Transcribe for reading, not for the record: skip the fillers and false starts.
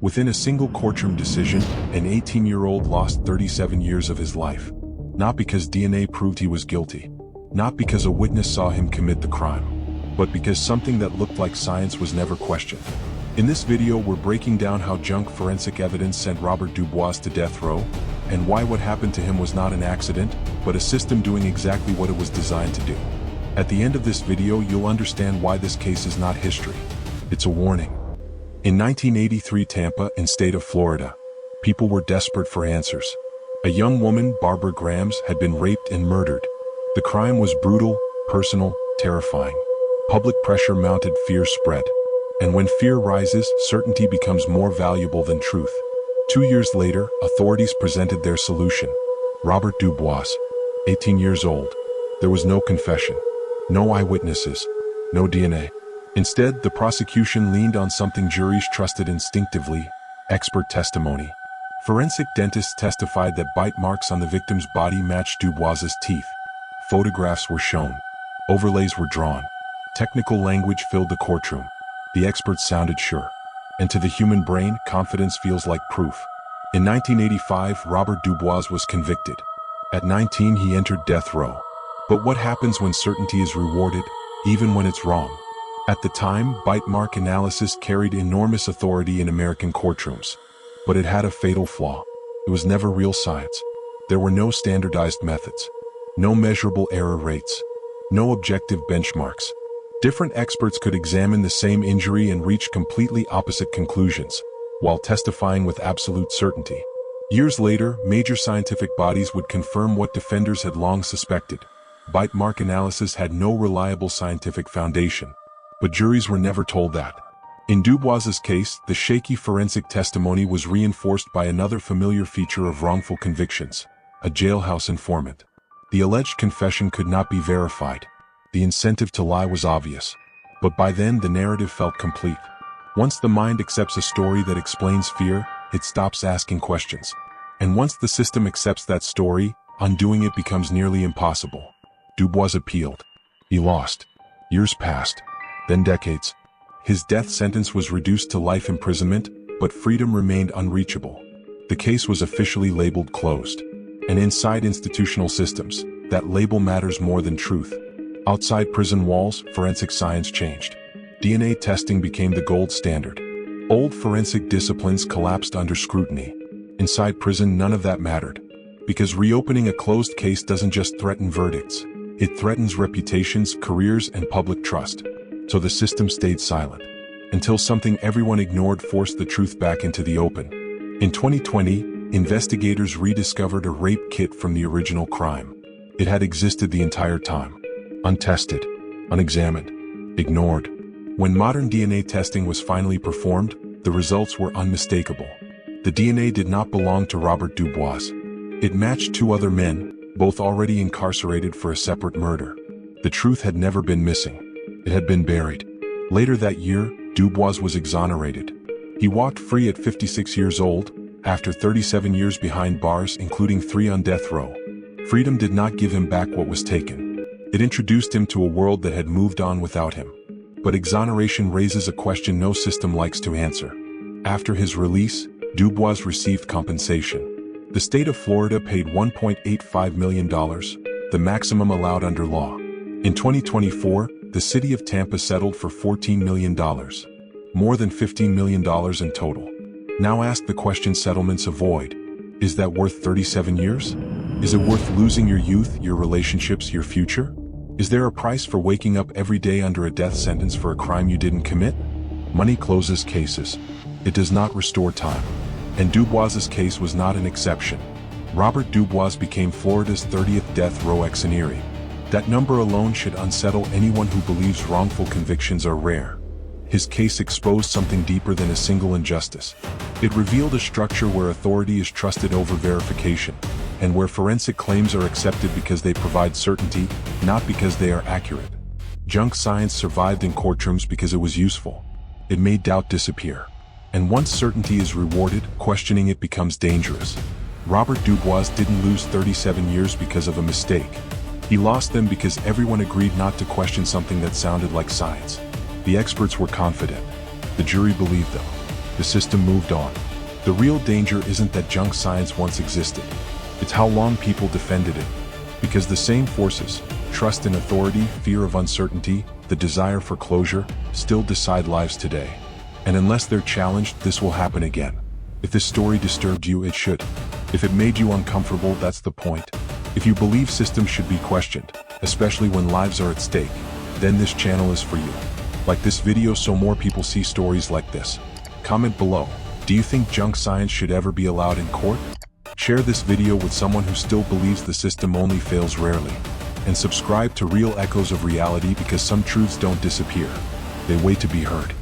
Within a single courtroom decision, an 18-year-old lost 37 years of his life. Not because DNA proved he was guilty. Not because a witness saw him commit the crime. But because something that looked like science was never questioned. In this video, we're breaking down how junk forensic evidence sent Robert DuBoise to death row, and why what happened to him was not an accident, but a system doing exactly what it was designed to do. At the end of this video, you'll understand why this case is not history. It's a warning. In 1983 Tampa, in state of Florida, people were desperate for answers. A young woman, Barbara Grams, had been raped and murdered. The crime was brutal, personal, terrifying. Public pressure mounted, fear spread. And when fear rises, certainty becomes more valuable than truth. 2 years later, authorities presented their solution. Robert DuBoise, 18 years old. There was no confession. No eyewitnesses. No DNA. Instead, the prosecution leaned on something juries trusted instinctively: expert testimony. Forensic dentists testified that bite marks on the victim's body matched DuBoise's teeth. Photographs were shown. Overlays were drawn. Technical language filled the courtroom. The experts sounded sure. And to the human brain, confidence feels like proof. In 1985, Robert DuBoise was convicted. At 19, he entered death row. But what happens when certainty is rewarded, even when it's wrong? At the time, bite mark analysis carried enormous authority in American courtrooms. But it had a fatal flaw. It was never real science. There were no standardized methods. No measurable error rates. No objective benchmarks. Different experts could examine the same injury and reach completely opposite conclusions, while testifying with absolute certainty. Years later, major scientific bodies would confirm what defenders had long suspected. Bite mark analysis had no reliable scientific foundation. But juries were never told that. In DuBoise's case, the shaky forensic testimony was reinforced by another familiar feature of wrongful convictions: a jailhouse informant. The alleged confession could not be verified. The incentive to lie was obvious. But by then, the narrative felt complete. Once the mind accepts a story that explains fear, it stops asking questions. And once the system accepts that story, undoing it becomes nearly impossible. DuBoise appealed. He lost. Years passed. Then decades. His death sentence was reduced to life imprisonment, but freedom remained unreachable. The case was officially labeled closed. And inside institutional systems, that label matters more than truth. Outside prison walls, forensic science changed. DNA testing became the gold standard. Old forensic disciplines collapsed under scrutiny. Inside prison, none of that mattered. Because reopening a closed case doesn't just threaten verdicts. It threatens reputations, careers, and public trust. So the system stayed silent. Until something everyone ignored forced the truth back into the open. In 2020, investigators rediscovered a rape kit from the original crime. It had existed the entire time. Untested, unexamined, ignored. When modern DNA testing was finally performed, the results were unmistakable. The DNA did not belong to Robert DuBoise. It matched two other men, both already incarcerated for a separate murder. The truth had never been missing. It had been buried. Later that year, DuBoise was exonerated. He walked free at 56 years old, after 37 years behind bars, including 3 on death row. Freedom did not give him back what was taken. It introduced him to a world that had moved on without him. But exoneration raises a question no system likes to answer. After his release, DuBoise received compensation. The state of Florida paid $1.85 million, the maximum allowed under law. In 2024, the city of Tampa settled for $14 million. More than $15 million in total. Now ask the question settlements avoid. Is that worth 37 years? Is it worth losing your youth, your relationships, your future? Is there a price for waking up every day under a death sentence for a crime you didn't commit? Money closes cases. It does not restore time. And DuBoise's case was not an exception. Robert DuBoise became Florida's 30th death row exoneree. That number alone should unsettle anyone who believes wrongful convictions are rare. His case exposed something deeper than a single injustice. It revealed a structure where authority is trusted over verification, and where forensic claims are accepted because they provide certainty, not because they are accurate. Junk science survived in courtrooms because it was useful. It made doubt disappear. And once certainty is rewarded, questioning it becomes dangerous. Robert DuBoise didn't lose 37 years because of a mistake. He lost them because everyone agreed not to question something that sounded like science. The experts were confident. The jury believed them. the system moved on. The real danger isn't that junk science once existed. It's how long people defended it. Because the same forces, trust in authority, fear of uncertainty, the desire for closure, still decide lives today. And unless they're challenged, this will happen again. If this story disturbed you, it should. If it made you uncomfortable, that's the point. If you believe systems should be questioned, especially when lives are at stake, then this channel is for you. Like this video so more people see stories like this. Comment below, do you think junk science should ever be allowed in court? Share this video with someone who still believes the system only fails rarely. And subscribe to Real Echoes of Reality, because some truths don't disappear. They wait to be heard.